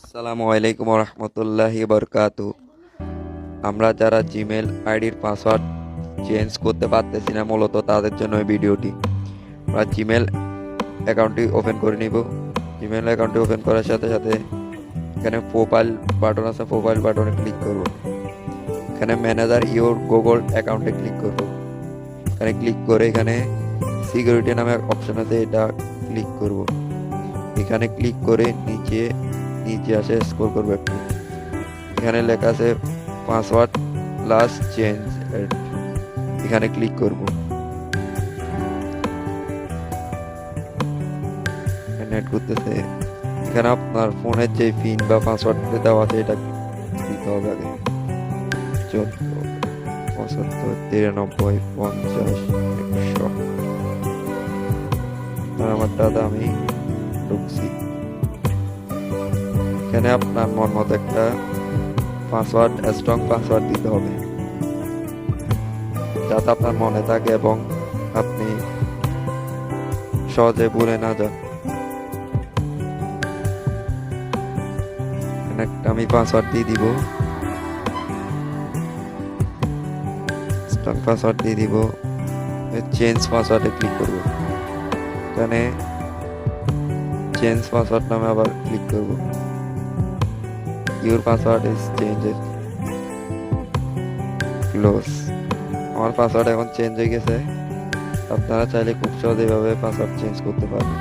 আসসালামু আলাইকুম রহমতুল্লাহি বরকাতু। আমরা যারা জিমেল আইডির পাসওয়ার্ড চেঞ্জ করতে পারতেছি না, মূলত তাদের জন্য এই ভিডিওটি। আমরা জিমেল অ্যাকাউন্টটি ওপেন করে নিব। জিমেল অ্যাকাউন্টটি ওপেন করার সাথে সাথে এখানে প্রোফাইল বাটন আছে, প্রোফাইল বাটনে ক্লিক করব। এখানে ম্যানেজার ইওর গুগল অ্যাকাউন্টে ক্লিক করব। এখানে ক্লিক করে এখানে সিকিউরিটি নামে অপশন আছে, এটা ক্লিক করব। এখানে ক্লিক করে নিচে নিচে আসে স্ক্রল করবো একটু। এখানে লেখা আছে পাসওয়ার্ড লাস্ট চেঞ্জ, এখানে ক্লিক করব। নেট করতেছে। এখানে আপনার ফোনের যে পিন বা পাসওয়ার্ড দেওয়া আছে এটা দিতে হবে আগে। 14 75 93 50 100। আমার দাদা আমি ঢুকছি। এখানে আপনার মন মতো একটা পাসওয়ার্ড, স্ট্রং পাসওয়ার্ড দিতে হবে যাতে আপনার মনে থাকে এবং আপনি সহজে ভুলে না যান। এখানে একটা আমি পাসওয়ার্ড দিয়ে দিব, স্ট্রং পাসওয়ার্ড দিয়ে দিব। চেঞ্জ পাসওয়ার্ডে ক্লিক করব। এখানে চেঞ্জ পাসওয়ার্ড নামে আবার ক্লিক করব। Your password is change, close. আমার পাসওয়ার্ড এখন চেঞ্জ হয়ে গেছে। আপনারা চাইলে খুব সহজে এভাবে পাসওয়ার্ড চেঞ্জ করতে পারবেন।